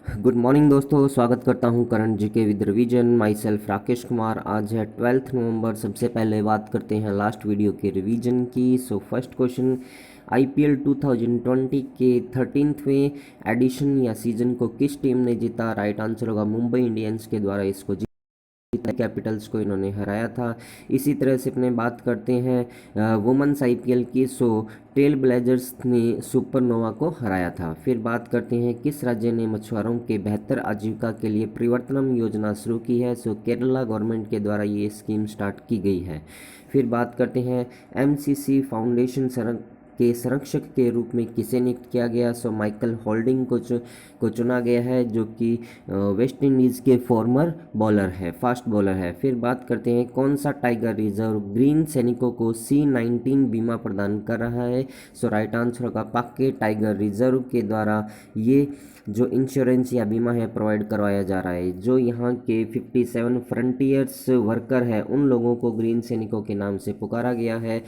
Good morning दोस्तों, स्वागत करता हूं current GK with revision. My self Rakesh Kumar. आज है 12 नवंबर। सबसे पहले बात करते हैं लास्ट वीडियो के रिवीजन की। सो फर्स्ट क्वेश्चन, आईपीएल 2020 के 13वें एडिशन या सीजन को किस टीम ने जीता? राइट आंसर होगा मुंबई इंडियंस के द्वारा इसको कैपिटल्स को इन्होंने हराया था। इसी तरह से अपने बात करते हैं वुमेन्स आईपीएल की। सो ट्रेल ब्लेजर्स ने सुपरनोवा को हराया था। फिर बात करते हैं किस राज्य ने मछुआरों के बेहतर आजीविका के लिए परिवर्तनम योजना शुरू की है? सो केरला गवर्नमेंट के द्वारा ये स्कीम स्टार्ट की गई है। फिर बात करते हैं एमसीसी फाउंडेशन के संरक्षक के रूप में किसे नियुक्त किया गया? सो माइकल होल्डिंग को चुना गया है, जो कि वेस्ट इंडीज़ के फॉर्मर बॉलर है, फास्ट बॉलर है। फिर बात करते हैं कौन सा टाइगर रिजर्व ग्रीन सैनिकों को C-19 बीमा प्रदान कर रहा है? सो राइट आंसर होगा पाके टाइगर रिजर्व के द्वारा ये जो इंश्योरेंस या बीमा है प्रोवाइड करवाया जा रहा है। जो यहाँ के 57 फ्रंटियर्स वर्कर है उन लोगों को ग्रीन सैनिकों के नाम से पुकारा गया है।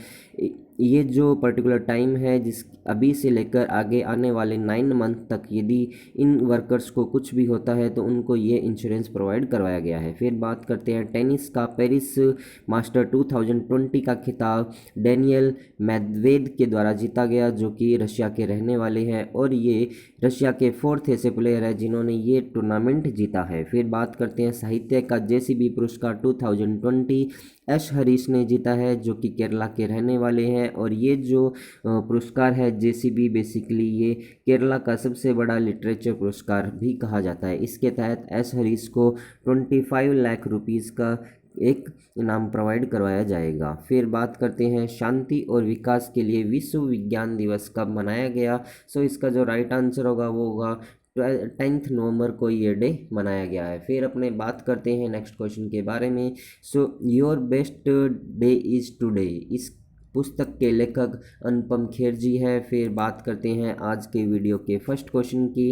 ये जो पर्टिकुलर टाइम है जिस अभी से लेकर आगे आने वाले 9 मंथ तक यदि इन वर्कर्स को कुछ भी होता है तो उनको ये इंश्योरेंस प्रोवाइड करवाया गया है। फिर बात करते हैं टेनिस का। पेरिस मास्टर 2020 का खिताब डेनियल मेदवेदेव के द्वारा जीता गया, जो कि रशिया के रहने वाले हैं और ये रशिया के 4th ऐसे प्लेयर है जिन्होंने ये टूर्नामेंट जीता है। फिर बात करते हैं साहित्य का। जेसीबी पुरस्कार 2020 एस हरीश ने जीता है, जो कि केरला के रहने वाले हैं। और ये जो पुरस्कार है जेसीबी, बेसिकली ये केरला का सबसे बड़ा लिटरेचर पुरस्कार भी कहा जाता है। इसके तहत एस हरीश को 25 लाख रुपीज़ का एक इनाम प्रोवाइड करवाया जाएगा। फिर बात करते हैं शांति और विकास के लिए विश्व विज्ञान दिवस कब मनाया गया? सो इसका जो राइट आंसर होगा वो होगा 10 नवंबर को ये डे मनाया गया है। फिर अपने बात करते हैं नेक्स्ट क्वेश्चन के बारे में। So your best day is today, इस पुस्तक के लेखक अनुपम खेर जी है। फिर बात करते हैं आज के वीडियो के फर्स्ट क्वेश्चन की।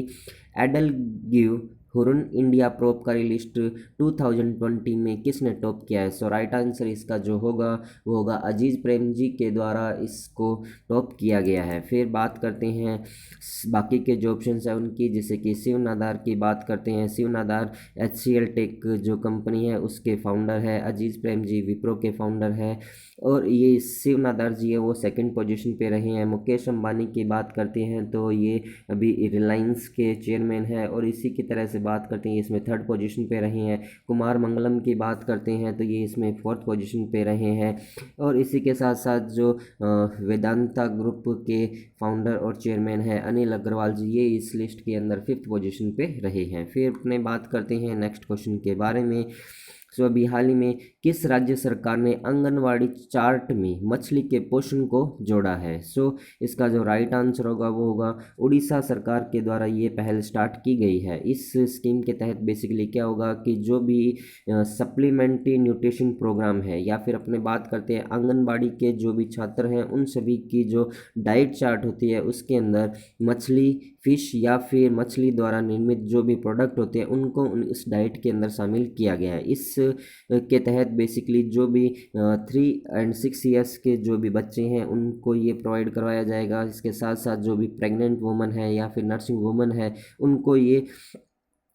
एडल गिव हुरन इंडिया परोपकारी लिस्ट 2020 में किसने टॉप किया है? सो राइट आंसर इसका जो होगा वो होगा अजीज़ प्रेम जी के द्वारा इसको टॉप किया गया है। फिर बात करते हैं बाकी के जो ऑप्शन है उनकी, जैसे कि शिव नादार की बात करते हैं। शिव नादार HCL टेक जो कंपनी है उसके फाउंडर है। अजीज़ प्रेम जी विप्रो के फाउंडर है और ये शिव नादार जी है वो सेकंड पोजीशन पे रहे हैं। मुकेश अंबानी की बात करते हैं तो ये अभी रिलायंस के चेयरमैन है और इसी की तरह से बात करते हैं इसमें थर्ड पोजीशन पे रहे हैं। कुमार मंगलम की बात करते हैं तो ये इसमें फोर्थ पोजीशन पे रहे हैं। और इसी के साथ साथ जो वेदांता ग्रुप के फाउंडर और चेयरमैन है अनिल अग्रवाल जी, ये इस लिस्ट के अंदर 5th पोजीशन पे रहे हैं। फिर अपने बात करते हैं नेक्स्ट क्वेश्चन के बारे में। सो अभी हाल ही में किस राज्य सरकार ने आंगनवाड़ी चार्ट में मछली के पोषण को जोड़ा है? सो इसका जो राइट आंसर होगा वो होगा उड़ीसा सरकार के द्वारा ये पहल स्टार्ट की गई है। इस स्कीम के तहत बेसिकली क्या होगा कि जो भी सप्लीमेंट्री न्यूट्रिशन प्रोग्राम है या फिर अपने बात करते हैं आंगनबाड़ी के जो भी छात्र हैं उन सभी की जो डाइट चार्ट होती है उसके अंदर मछली, फिश या फिर मछली द्वारा निर्मित जो भी प्रोडक्ट होते हैं उनको इस डाइट के अंदर शामिल किया गया है। इस के तहत बेसिकली जो भी 3 and 6 ईयर्स के जो भी बच्चे हैं उनको ये प्रोवाइड करवाया जाएगा। इसके साथ साथ जो भी प्रेग्नेंट वुमन है या फिर नर्सिंग वुमन है उनको ये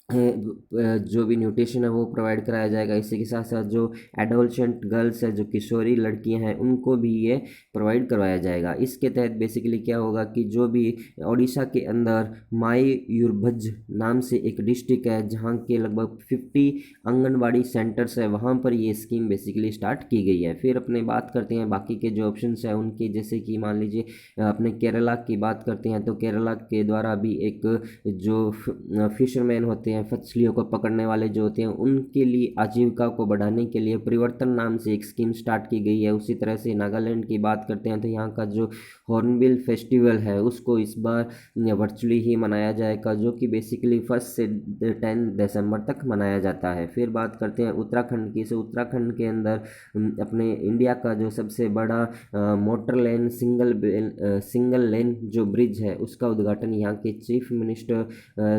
जो भी न्यूट्रिशन है वो प्रोवाइड कराया जाएगा। इसी के साथ साथ जो एडोलसेंट गर्ल्स है, जो किशोरी लड़कियां हैं, उनको भी ये प्रोवाइड करवाया जाएगा। इसके तहत बेसिकली क्या होगा कि जो भी ओडिशा के अंदर मयूरभंज नाम से एक डिस्ट्रिक्ट है जहाँ के लगभग 50 आंगनबाड़ी सेंटर्स है, वहाँ पर ये स्कीम बेसिकली स्टार्ट की गई है। फिर अपने बात करते हैं बाकी के जो ऑप्शन है उनके, जैसे कि मान लीजिए अपने केरला की बात करते हैं तो केरला के द्वारा भी एक जो फिशरमैन होते हैं, मछलियों को पकड़ने वाले जो होते हैं, उनके लिए आजीविका को बढ़ाने के लिए परिवर्तन नाम से एक स्कीम स्टार्ट की गई है। उसी तरह से नागालैंड की बात करते हैं तो यहाँ का जो हॉर्नबिल फेस्टिवल है उसको इस बार वर्चुअली ही मनाया जाएगा, जो कि बेसिकली 1 से 10 दिसंबर तक मनाया जाता है। फिर बात करते हैं उत्तराखंड की। उत्तराखंड के अंदर अपने इंडिया का जो सबसे बड़ा मोटर लेन सिंगल लेन जो ब्रिज है उसका उद्घाटन यहाँ के चीफ मिनिस्टर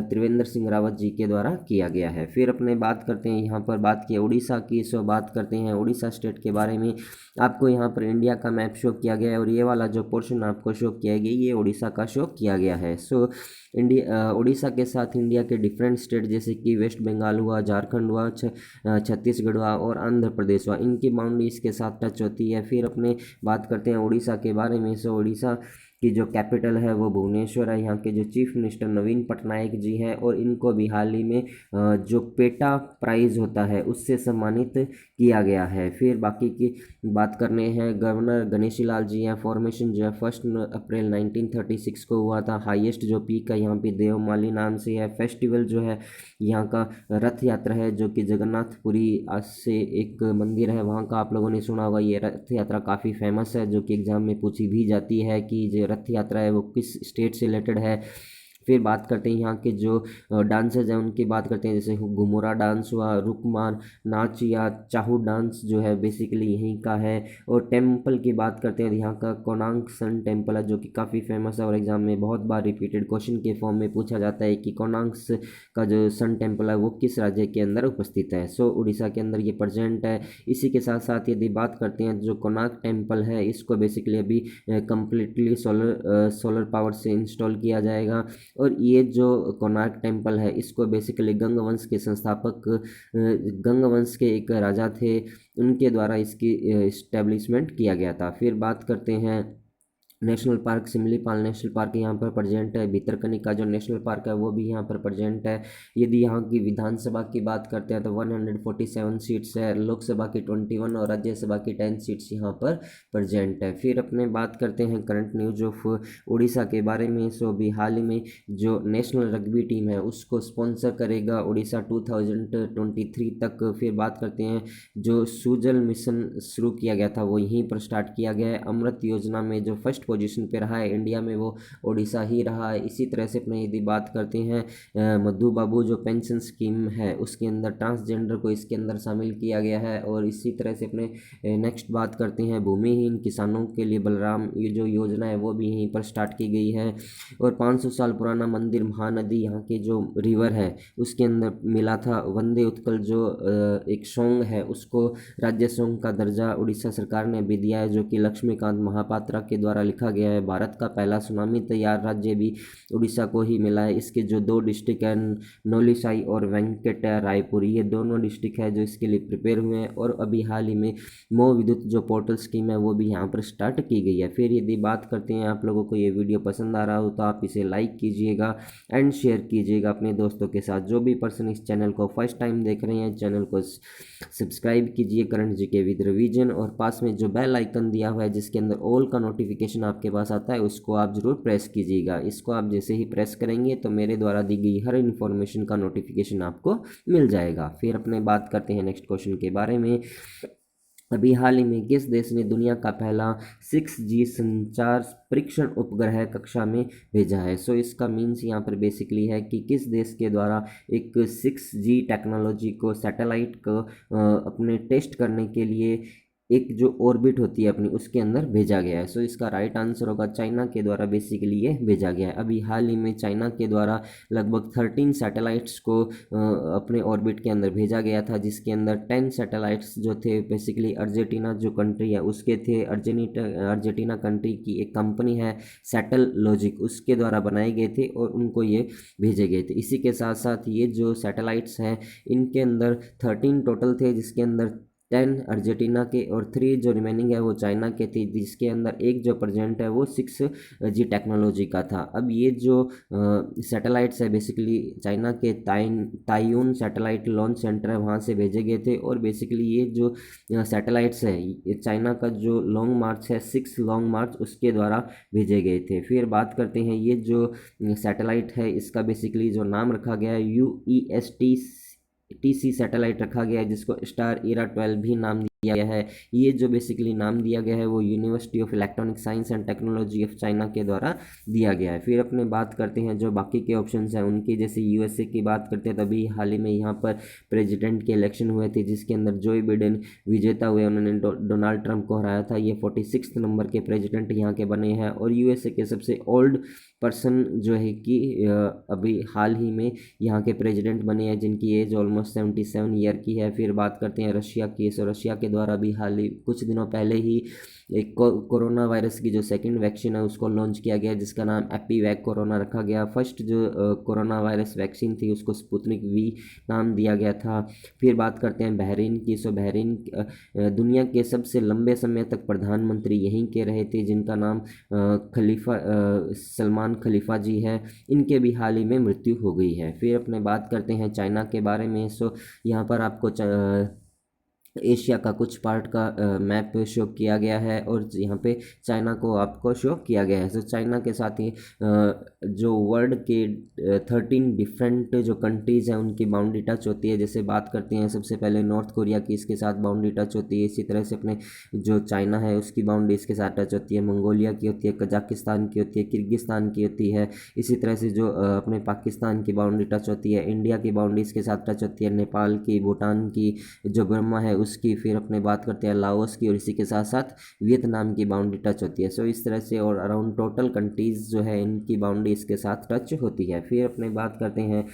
त्रिवेंद्र सिंह रावत जी के द्वारा किया गया है। फिर अपने बात करते हैं, यहाँ पर बात की उड़ीसा की, सो बात करते हैं उड़ीसा स्टेट के बारे में। आपको यहाँ पर इंडिया का मैप शो किया गया है और ये वाला जो पोर्शन आपको शो किया गया ये उड़ीसा का शो किया गया है। सो उड़ीसा के साथ इंडिया के डिफरेंट स्टेट जैसे कि वेस्ट बंगाल हुआ, झारखंड हुआ, छत्तीसगढ़ हुआ और आंध्र प्रदेश हुआ, इनकी बाउंड्री इसके साथ टच होती है। फिर अपने बात करते हैं उड़ीसा के बारे में। सो उड़ीसा की जो कैपिटल है वो भुवनेश्वर है। यहाँ के जो चीफ मिनिस्टर नवीन पटनायक जी हैं और इनको भी हाल ही में जो पेटा प्राइज़ होता है उससे सम्मानित किया गया है। फिर बाकी की बात करने हैं, गवर्नर गणेशी लाल जी हैं। फॉर्मेशन जो है 1 अप्रैल 1936 को हुआ था। हाईएस्ट जो पीक है यहाँ पे देवमाली नाम से है। फेस्टिवल जो है यहाँ का रथ यात्रा है जो कि जगन्नाथपुरी आज से एक मंदिर है वहाँ का आप लोगों ने सुना होगा। ये रथ यात्रा काफ़ी फेमस है जो कि एग्जाम में पूछी भी जाती है कि जो रथ यात्रा है वो किस स्टेट से रिलेटेड है। फिर बात करते हैं यहाँ के जो डांसर्स हैं उनकी बात करते हैं, जैसे घुमुरा डांस हुआ, रुकमार नाच या चाहू डांस जो है बेसिकली यहीं का है। और टेम्पल की बात करते हैं, यहाँ का कोणार्क सन टेम्पल है जो कि काफ़ी फेमस है और एग्जाम में बहुत बार रिपीटेड क्वेश्चन के फॉर्म में पूछा जाता है कि कोणार्क का जो सन टेम्पल है वो किस राज्य के अंदर उपस्थित है। सो उड़ीसा के अंदर ये प्रेजेंट है। इसी के साथ साथ यदि बात करते हैं जो कोणार्क टेम्पल है इसको बेसिकली अभी कम्प्लीटली सोलर पावर से इंस्टॉल किया जाएगा। और ये जो कोणार्क टेम्पल है इसको बेसिकली गंग वंश के संस्थापक गंग वंश के एक राजा थे, उनके द्वारा इसकी इस्टेब्लिशमेंट किया गया था। फिर बात करते हैं national park, Similipal national park यहाँ पर प्रेजेंट है। भितरकनिका जो नेशनल पार्क है वो भी यहाँ पर प्रेजेंट है। यदि यहाँ की विधानसभा की बात करते हैं तो 147 सीट्स है, लोकसभा की 21 और राज्यसभा की 10 सीट्स यहाँ पर प्रेजेंट है। फिर अपने बात करते हैं करंट न्यूज ऑफ उड़ीसा के बारे में। सो अभी हाल ही में जो नेशनल रग्बी टीम है उसको स्पॉन्सर करेगा उड़ीसा 2023 तक। फिर बात करते हैं जो सुजल मिशन शुरू किया गया था वो यहीं पर स्टार्ट किया गया है। अमृत योजना में जो फर्स्ट पोजीशन पे रहा है इंडिया में वो उड़ीसा ही रहा है। इसी तरह से अपने यदि बात करते हैं मधु बाबू जो पेंशन स्कीम है उसके अंदर ट्रांसजेंडर को इसके अंदर शामिल किया गया है। और इसी तरह से अपने नेक्स्ट बात करते हैं भूमिहीन किसानों के लिए बलराम ये जो योजना है वो भी यहीं पर स्टार्ट की गई है। और 500 साल पुराना मंदिर महानदी यहाँ के जो रिवर है उसके अंदर मिला था। वंदे उत्कल जो एक सॉन्ग है उसको राज्य सॉन्ग का दर्जा उड़ीसा सरकार ने भी दिया है जो कि लक्ष्मीकांत महापात्रा के द्वारा लिखा गया है। भारत का पहला सुनामी तैयार राज्य भी उड़ीसा को ही मिला है। इसके जो 2 डिस्ट्रिक्ट हैं नौलिसाई और वेंकट रायपुर, ये दोनों डिस्ट्रिक्ट है जो इसके लिए प्रिपेयर हुए हैं। और अभी हाल ही में मो विद्युत जो पोर्टल स्कीम है वो भी यहाँ पर स्टार्ट की गई है। फिर यदि बात करते हैं आप लोगों को ये वीडियो पसंद आ रहा हो तो आप इसे लाइक कीजिएगा एंड शेयर कीजिएगा अपने दोस्तों के साथ। जो भी पर्सन इस चैनल को फर्स्ट टाइम देख रहे हैं चैनल को सब्सक्राइब कीजिए करंट जीके विद रिवीजन। और पास में जो बेल आइकन दिया हुआ है जिसके अंदर ऑल का नोटिफिकेशन आपके पास आता है उसको आप ज़रूर प्रेस कीजिएगा। इसको आप जैसे ही प्रेस करेंगे तो मेरे द्वारा दी गई हर इन्फॉर्मेशन का नोटिफिकेशन आपको मिल जाएगा। फिर अपने बात करते हैं नेक्स्ट क्वेश्चन के बारे में। अभी हाल ही में किस देश ने दुनिया का पहला 6G संचार परीक्षण उपग्रह कक्षा में भेजा है? सो इसका मीन्स यहाँ पर बेसिकली है कि किस देश के द्वारा एक 6G टेक्नोलॉजी को सैटेलाइट को अपने टेस्ट करने के लिए एक जो ऑर्बिट होती है अपनी उसके अंदर भेजा गया है। सो इसका राइट आंसर होगा चाइना के द्वारा बेसिकली ये भेजा गया है। अभी हाल ही में चाइना के द्वारा लगभग 13 सैटेलाइट्स को अपने ऑर्बिट के अंदर भेजा गया था जिसके अंदर 10 सैटेलाइट्स जो थे बेसिकली अर्जेंटीना जो कंट्री है उसके थे। अर्जेंटीना कंट्री की एक कंपनी है सैटल लॉजिक उसके द्वारा बनाए गए थे और उनको ये भेजे गए थे। इसी के साथ साथ ये जो सैटेलाइट्स हैं इनके अंदर 13 टोटल थे जिसके अंदर 10 अर्जेंटीना के और 3 जो रिमेनिंग है वो चाइना के थे जिसके अंदर एक जो प्रेजेंट है वो 6G टेक्नोलॉजी का था। अब ये जो सैटेलाइट्स है बेसिकली चाइना के ताइयून सैटेलाइट लॉन्च सेंटर है वहाँ से भेजे गए थे। और बेसिकली ये जो सैटेलाइट्स है चाइना का जो लॉन्ग मार्च है 6 लॉन्ग मार्च उसके द्वारा भेजे गए थे। फिर बात करते हैं ये जो सैटेलाइट है इसका बेसिकली जो नाम रखा गया है UESTC सैटेलाइट रखा गया है जिसको स्टार ERA 12 भी नाम दिया गया है। ये जो बेसिकली नाम दिया गया है वो university of electronic science and technology of China के द्वारा दिया गया है। फिर अपने बात करते हैं जो बाकी के ऑप्शंस हैं उनकी, जैसे यूएसए की बात करते हैं, तभी हाल ही में यहाँ पर प्रेसिडेंट के इलेक्शन हुए थे जिसके अंदर जो बाइडेन विजेता हुए, उन्होंने डोनाल्ड ट्रंप को हराया था। ये 46 नंबर के प्रेसिडेंट यहाँ के बने हैं। और यूएसए के सबसे ओल्ड पर्सन जो है कि अभी हाल ही में यहाँ के प्रेसिडेंट बने हैं जिनकी एज ऑलमोस्ट 77 ईयर की है। फिर बात करते हैं रशिया की। सो रशिया के द्वारा भी हाल ही कुछ दिनों पहले ही एक कोरोना वायरस की जो सेकंड वैक्सीन है उसको लॉन्च किया गया जिसका नाम एपीवैक कोरोना रखा गया। फर्स्ट जो कोरोना वायरस वैक्सीन थी उसको स्पुतनिक वी नाम दिया गया था। फिर बात करते हैं बहरीन की। सो बहरीन दुनिया के सबसे लंबे समय तक प्रधानमंत्री यहीं के रहे थे जिनका नाम खलीफा सलमान खलीफा जी है। इनके भी हाल ही में मृत्यु हो गई है। फिर अपने बात करते हैं चाइना के बारे में। सो यहाँ पर आपको एशिया का कुछ पार्ट का मैप शो किया गया है और यहाँ पे चाइना को आपको शो किया गया है। तो चाइना के साथ ही जो वर्ल्ड के 13 डिफरेंट जो कंट्रीज़ हैं उनकी बाउंड्री टच होती है। जैसे बात करते हैं सबसे पहले नॉर्थ कोरिया की, इसके साथ बाउंड्री टच होती है। इसी तरह से अपने जो चाइना है उसकी बाउंड्री इसके साथ टच होती है। मंगोलिया की होती है, कजाकिस्तान की होती है, किर्गिस्तान की होती है। इसी तरह से जो अपने पाकिस्तान की बाउंड्री टच होती है, इंडिया की बाउंड्री इसके साथ टच होती है, नेपाल की, भूटान की, जो बर्मा है उसकी। फिर अपने बात करते हैं लाओस की और इसी के साथ साथ वियतनाम की बाउंड्री टच होती है। सो इस तरह से और अराउंड टोटल कंट्रीज़ जो है इनकी बाउंड्री इसके साथ टच होती है। फिर अपने बात करते हैं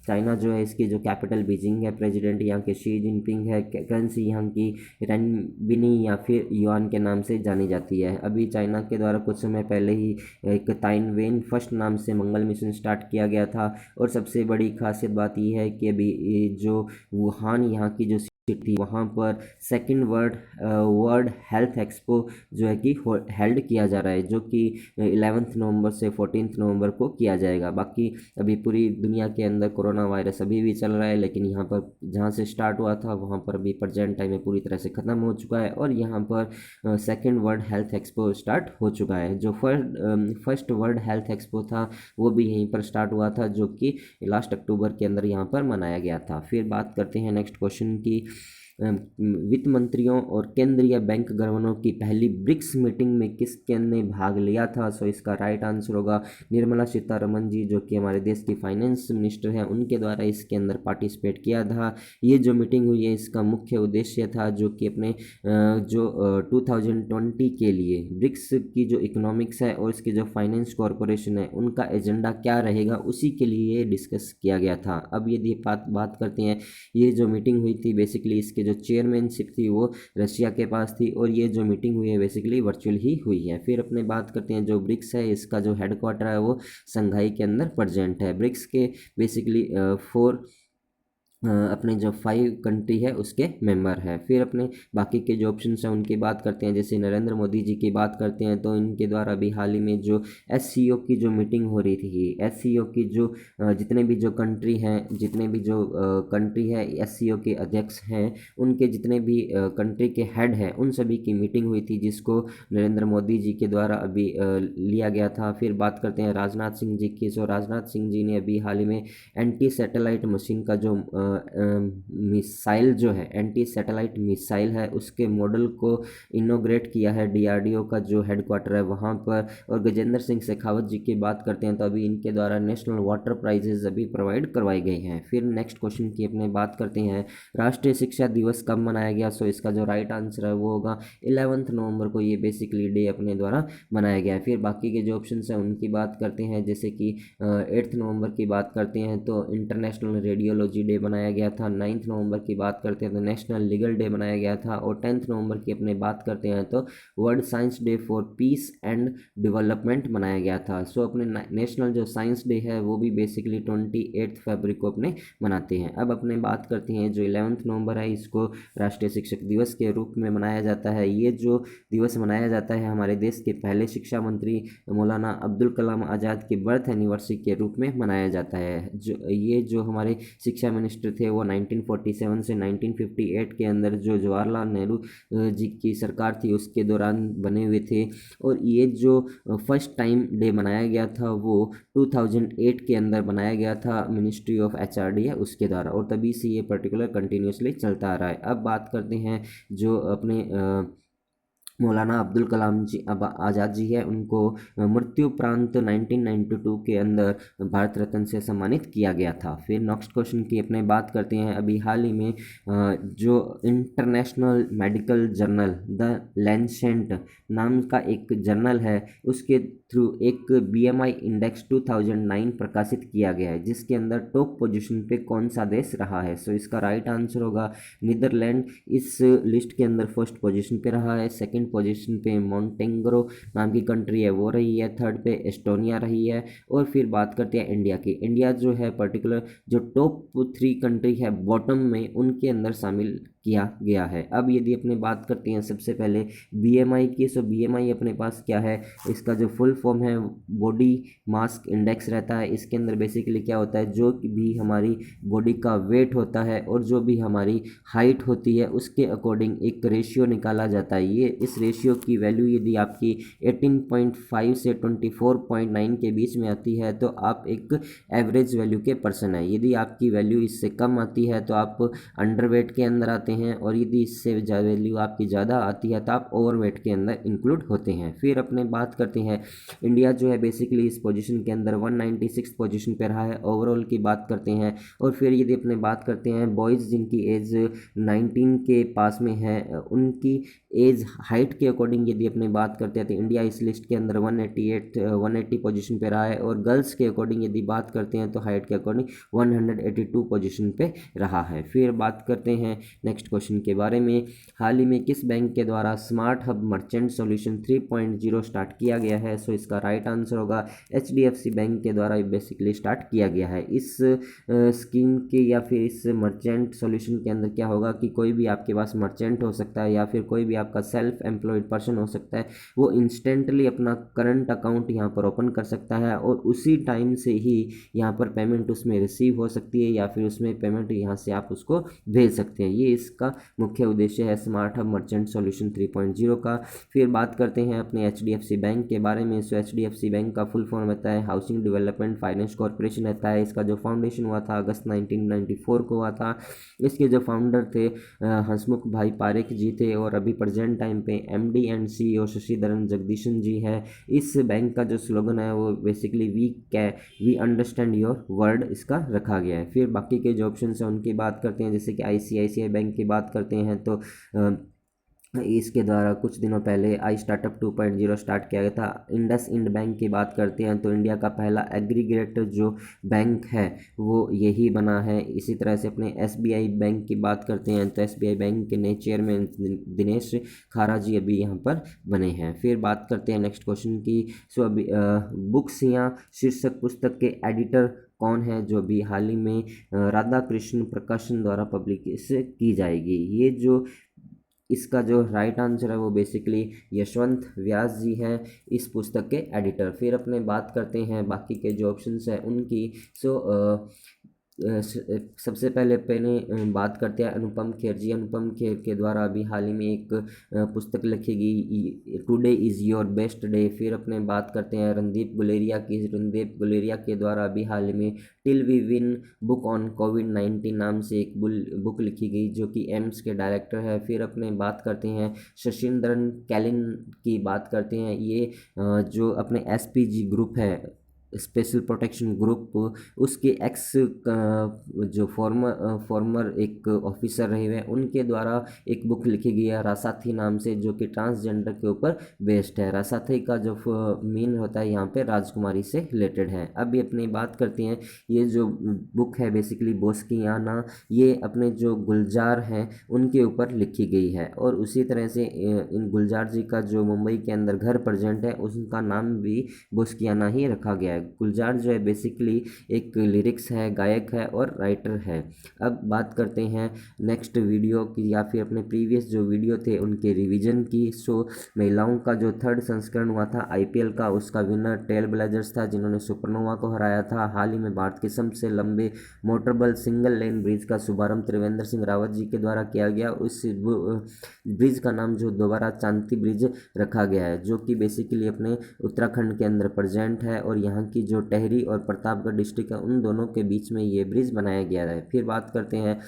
चाइना जो है इसकी जो कैपिटल बीजिंग है, प्रेसिडेंट यहाँ के शी जिनपिंग है, करेंसी यहाँ की रेनबिनी या फिर युआन के नाम से जानी जाती है। अभी चाइना के द्वारा कुछ समय पहले ही एक ताइनवेन फर्स्ट नाम से मंगल मिशन स्टार्ट किया गया था। और सबसे बड़ी खासियत बात यह है कि अभी जो वुहान यहाँ की जो सिटी, वहाँ पर सेकंड वर्ल्ड हेल्थ एक्सपो जो है कि हेल्ड किया जा रहा है, जो कि 11 नवंबर से 14 नवंबर को किया जाएगा। बाकी अभी पूरी दुनिया के अंदर कोरोना वायरस अभी भी चल रहा है, लेकिन यहाँ पर जहाँ से स्टार्ट हुआ था वहाँ पर अभी प्रेजेंट टाइम में पूरी तरह से ख़त्म हो चुका है और यहाँ पर second world health expo start हो चुका है। जो फर्स्ट वर्ल्ड हेल्थ एक्सपो था वो भी यहीं पर स्टार्ट हुआ था, जो कि लास्ट अक्टूबर के अंदर यहाँ पर मनाया गया था। फिर बात करते हैं नेक्स्ट क्वेश्चन की। वित्त मंत्रियों और केंद्रीय बैंक गवर्नरों की पहली ब्रिक्स मीटिंग में किसके ने भाग लिया था? सो इसका राइट आंसर होगा निर्मला सीतारमन जी, जो कि हमारे देश की फाइनेंस मिनिस्टर हैं, उनके द्वारा इसके अंदर पार्टिसिपेट किया था। ये जो मीटिंग हुई है इसका मुख्य उद्देश्य था जो कि अपने जो 2020 के लिए ब्रिक्स की जो इकोनॉमिक्स है और इसके जो फाइनेंस कॉरपोरेशन है उनका एजेंडा क्या रहेगा उसी के लिए डिस्कस किया गया था। अब यदि बात करते हैं, ये जो मीटिंग हुई थी बेसिकली इसके जो चेयरमैनशिप थी वो रशिया के पास थी और ये जो मीटिंग हुई है बेसिकली वर्चुअल ही हुई है। फिर अपने बात करते हैं जो ब्रिक्स है इसका जो हेडक्वार्टर है वो संघाई के अंदर प्रेजेंट है। ब्रिक्स के बेसिकली 4 अपने जो 5 कंट्री है उसके मेंबर है। फिर अपने बाकी के जो ऑप्शंस हैं उनकी बात करते हैं। जैसे नरेंद्र मोदी जी की बात करते हैं तो इनके द्वारा भी हाल ही में जो एससीओ की जो मीटिंग हो रही थी, एससीओ की जो जितने भी जो कंट्री हैं, जितने भी जो कंट्री है एससीओ के अध्यक्ष हैं, उनके जितने भी कंट्री के हेड हैं उन सभी की मीटिंग हुई थी जिसको नरेंद्र मोदी जी के द्वारा अभी लिया गया था। फिर बात करते हैं राजनाथ सिंह जी की। सो राजनाथ सिंह जी ने अभी हाल ही में एंटी सैटेलाइट मशीन का जो मिसाइल जो है, एंटी सैटेलाइट मिसाइल है, उसके मॉडल को इनोग्रेट किया है डीआरडीओ का जो हेडक्वार्टर है वहाँ पर। और गजेंद्र सिंह शेखावत जी की बात करते हैं तो अभी इनके द्वारा नेशनल वाटर प्राइजेज अभी प्रोवाइड करवाई गई हैं। फिर नेक्स्ट क्वेश्चन की अपने बात करते हैं राष्ट्रीय शिक्षा दिवस कब मनाया गया? सो इसका जो राइट आंसर है वो होगा 11 नवंबर को ये बेसिकली डे अपने द्वारा मनाया गया है। फिर बाकी के जो ऑप्शन हैं उनकी बात करते हैं। जैसे कि 8 नवंबर की बात करते हैं तो इंटरनेशनल रेडियोलॉजी डे बनाया गया था। 9 नवंबर की बात करते हैं तो नेशनल लीगल डे बनाया गया था। और 10 नवंबर की अपने बात करते हैं तो world science day for piece and development मनाया गया था। सो अपने नेशनल जो साइंस डे है वो भी बेसिकली 28 फरवरी को अपने मनाते हैं। अब अपने बात करते हैं जो 11 नवंबर है इसको राष्ट्रीय शिक्षक दिवस के रूप में मनाया जाता है। ये जो दिवस मनाया जाता है हमारे देश के पहले शिक्षा मंत्री मौलाना अब्दुल कलाम आज़ाद की बर्थ एनिवर्सरी के रूप में मनाया जाता है। जो हमारे शिक्षा मिनिस्टर मिनिस्टर थे वो 1947 से 1958 के अंदर जो जवाहरलाल नेहरू जी की सरकार थी उसके दौरान बने हुए थे। और ये जो फर्स्ट टाइम डे मनाया गया था वो 2008 के अंदर बनाया गया था मिनिस्ट्री ऑफ एचआरडी है उसके द्वारा, और तभी से ये पर्टिकुलर कंटिन्यूसली चलता आ रहा है। अब बात करते हैं जो अपने मौलाना अब्दुल कलाम जी अब आज़ाद जी है, उनको मृत्यु उपरांत 1992 के अंदर भारत रत्न से सम्मानित किया गया था। फिर नेक्स्ट क्वेश्चन की अपने बात करते हैं। अभी हाल ही में जो international medical journal the Lancet नाम का एक जर्नल है उसके थ्रू एक बीएमआई इंडेक्स 2009 प्रकाशित किया गया है, जिसके अंदर टॉप पोजीशन पे कौन सा देश रहा है। सो इसका राइट आंसर होगा नीदरलैंड, इस लिस्ट के अंदर फर्स्ट पोजीशन पे रहा है। सेकंड पोजीशन पे मॉन्टेनेग्रो नाम की कंट्री है वो रही है। थर्ड पे एस्टोनिया रही है। और फिर बात करते हैं इंडिया की। इंडिया जो है पर्टिकुलर जो टॉप 3 कंट्री है बॉटम में उनके अंदर शामिल किया गया है। अब यदि अपने बात करते हैं सबसे पहले बीएमआई की, सो बीएमआई अपने पास क्या है, इसका जो फुल फॉर्म है बॉडी मास इंडेक्स रहता है। इसके अंदर बेसिकली क्या होता है, जो भी हमारी बॉडी का वेट होता है और जो भी हमारी हाइट होती है उसके अकॉर्डिंग एक रेशियो निकाला जाता है। ये इस रेशियो की वैल्यू यदि आपकी 18.5 से 24.9 के बीच में आती है तो आप एक एवरेज वैल्यू के पर्सन है। यदि आपकी वैल्यू इससे कम आती है तो आप अंडरवेट के अंदर आते हैं, और यदि इससे वैल्यू आपकी ज़्यादा आती है तो आप ओवरवेट के अंदर इंक्लूड होते हैं। फिर अपने बात करते हैं इंडिया जो है बेसिकली इस पोजीशन के अंदर 196 पोजीशन पे रहा है। ओवरऑल की बात करते हैं। और फिर यदि अपने बात करते हैं बॉयज़ जिनकी एज 19 के पास में है उनकी एज हाइट के अकॉर्डिंग यदि अपने बात करते हैं तो इंडिया इस लिस्ट के अंदर 180 पोजीशन पे रहा है। और गर्ल्स के अकॉर्डिंग यदि बात करते हैं तो हाइट के अकॉर्डिंग 182 पोजीशन पे रहा है। फिर बात करते हैं नेक्स्ट क्वेश्चन के बारे में। हाल ही में किस बैंक के द्वारा smart hub merchant solution 3.0 start किया गया है। सो इसका राइट आंसर होगा एचडीएफसी बैंक के द्वारा बेसिकली स्टार्ट किया गया है। इस स्कीम के या फिर इस मर्चेंट सॉल्यूशन के अंदर क्या होगा कि कोई भी आपके पास मर्चेंट हो सकता है या फिर कोई भी आपका सेल्फ एम्प्लॉयड पर्सन हो सकता है, वो इंस्टेंटली अपना करंट अकाउंट यहाँ पर ओपन कर सकता है और उसी टाइम से ही यहाँ पर पेमेंट उसमें रिसीव हो सकती है या फिर उसमें पेमेंट यहाँ से आप उसको भेज सकते हैं। ये इसका मुख्य उद्देश्य है स्मार्ट हब मर्चेंट सॉल्यूशन 3.0 का। फिर बात करते हैं अपने एचडीएफसी बैंक के बारे में। सो एचडीएफसी बैंक का फुल फॉर्म रहता है हाउसिंग डेवलपमेंट फाइनेंस कॉर्पोरेशन रहता है। इसका जो फाउंडेशन हुआ था अगस्त 1994 को हुआ था। इसके जो फाउंडर थे हंसमुख भाई पारेख जी थे और अभी प्रेजेंट टाइम पे MD and CEO Shashidharan Jagdishan ji है। इस बैंक का जो स्लोगन है वो basically we understand your world इसका रखा गया है। फिर बाकी के जो ऑप्शन है उनकी बात करते हैं, जैसे कि आईसीआईसीआई बैंक की बात करते हैं तो इसके द्वारा कुछ दिनों पहले आई स्टार्टअप 2.0 स्टार्ट किया गया था। इंडस इंड बैंक की बात करते हैं तो इंडिया का पहला एग्रीगेटर जो बैंक है वो यही बना है। इसी तरह से अपने एसबीआई बैंक की बात करते हैं तो एसबीआई बैंक के नए चेयरमैन दिनेश खारा जी अभी यहाँ पर बने हैं। फिर बात करते हैं नेक्स्ट क्वेश्चन की। सो अभी बुक्स या शीर्षक पुस्तक के एडिटर कौन है जो भी हाल ही में राधा कृष्ण प्रकाशन द्वारा पब्लिश की जाएगी। ये जो इसका जो राइट आंसर है वो बेसिकली यशवंत व्यास जी हैं इस पुस्तक के एडिटर। फिर अपने बात करते हैं बाकी के जो ऑप्शंस हैं उनकी। सो सबसे पहले बात करते हैं अनुपम खेर जी। अनुपम खेर के द्वारा अभी हाल ही में एक पुस्तक लिखी गई today is your best day. फिर अपने बात करते हैं रणदीप गुलेरिया की। रणदीप गुलेरिया के द्वारा अभी हाल ही में till we win book on कोविड-19 नाम से एक बुक लिखी गई जो कि एम्स के डायरेक्टर है। फिर अपने बात करते हैं शशिंद्रन कैलिन की बात करते हैं। ये जो अपने एसपीजी ग्रुप है स्पेशल प्रोटेक्शन ग्रुप उसके एक्स जो फॉर्मर एक ऑफिसर रहे हुए हैं उनके द्वारा एक बुक लिखी गई है रासाथी नाम से, जो कि ट्रांसजेंडर के ऊपर बेस्ड है। रासाथी का जो मीन होता है यहाँ पे राजकुमारी से रिलेटेड है। अब ये अपनी बात करते हैं ये जो बुक है बेसिकली बोस्कियाना, ये अपने जो गुलजार हैं उनके ऊपर लिखी गई है। और उसी तरह से इन गुलजार जी का जो मुंबई के अंदर घर प्रेजेंट है उसका नाम भी बोस्कियाना ही रखा गया है। गुलजार जो है बेसिकली एक लिरिक्स है, गायक है और राइटर है। अब बात करते हैं नेक्स्ट वीडियो की या फिर अपने प्रीवियस जो वीडियो थे उनके रिवीजन की। सो महिलाओं का जो थर्ड संस्करण हुआ था आईपीएल का, उसका विनर ट्रेल ब्लेजर्स था जिन्होंने सुपरनोवा को हराया था। हाल ही में भारत के सबसे लंबे मोटरबल सिंगल लेन ब्रिज का शुभारंभ त्रिवेंद्र सिंह रावत जी के द्वारा किया गया। उस ब्रिज का नाम जो दोबारा चांदती ब्रिज रखा गया है, जो कि बेसिकली अपने उत्तराखंड के अंदर प्रेजेंट है और यहाँ की जो टेहरी और प्रतापगढ़ डिस्ट्रिक्ट है उन दोनों के बीच में ये ब्रिज बनाया गया है। फिर बात करते हैं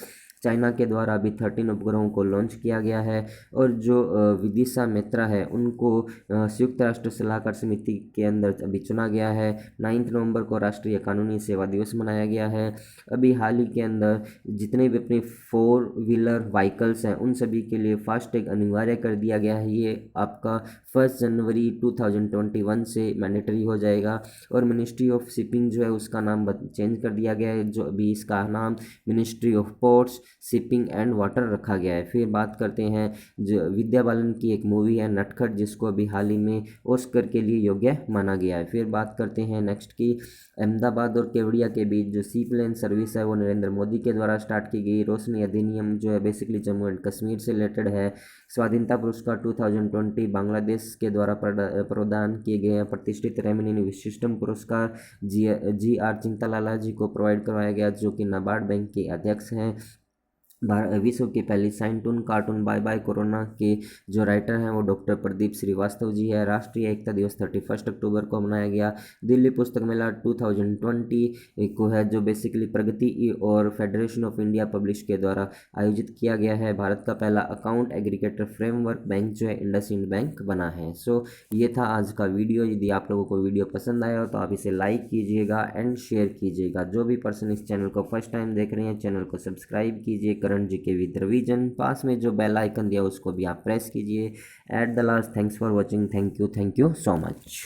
चाइना के द्वारा अभी 13 उपग्रहों को लॉन्च किया गया है और जो विदिशा मित्रा है उनको संयुक्त राष्ट्र सलाहकार समिति के अंदर अभी चुना गया है। 9 नवंबर को राष्ट्रीय कानूनी सेवा दिवस मनाया गया है। अभी हाल ही के अंदर जितने भी अपने 4 व्हीलर व्हीकल्स हैं उन सभी के लिए फास्टैग अनिवार्य कर दिया गया है। ये आपका 1 जनवरी 2021 से मैंडेटरी हो जाएगा। और मिनिस्ट्री ऑफ शिपिंग जो है उसका नाम चेंज कर दिया गया है, जो अभी इसका नाम ministry of ports shipping and water रखा गया है। फिर बात करते हैं जो विद्या बालन की एक मूवी है नटखट, जिसको अभी हाल ही में ऑस्कर के लिए योग्य माना गया है। फिर बात करते हैं नेक्स्ट की अहमदाबाद और केवड़िया के बीच जो सी प्लेन सर्विस है वो नरेंद्र मोदी के द्वारा स्टार्ट की गई। रोशनी अधिनियम जो है बेसिकली जम्मू एंड कश्मीर से रिलेटेड है। स्वाधीनता पुरस्कार 2020 बांग्लादेश के द्वारा प्रदान किए गए हैं। प्रतिष्ठित रेमनिनी विशिष्टम पुरस्कार जी आर चिंतालाला जी को प्रोवाइड करवाया गया, जो कि नाबार्ड बैंक के अध्यक्ष हैं। विश्व की पहली साइंटून कार्टून बाय बाय कोरोना के जो राइटर हैं वो डॉक्टर प्रदीप श्रीवास्तव जी है। राष्ट्रीय एकता दिवस 31 अक्टूबर को मनाया गया। दिल्ली पुस्तक मेला 2020 को है, जो बेसिकली प्रगति और फेडरेशन ऑफ इंडिया पब्लिश के द्वारा आयोजित किया गया है। भारत का पहला अकाउंट एग्रीगेटर फ्रेमवर्क बैंक जो है इंडसइंड बैंक बना है। सो ये था आज का वीडियो। यदि आप लोगों को वीडियो पसंद आया हो तो आप इसे लाइक कीजिएगा एंड शेयर कीजिएगा। जो भी पर्सन इस चैनल को फर्स्ट टाइम देख रहे हैं चैनल को सब्सक्राइब कीजिए करण जीके विद रिवीजन। पास में जो बेल आइकन दिया उसको भी आप प्रेस कीजिए। At the last thanks for watching. Thank you so much.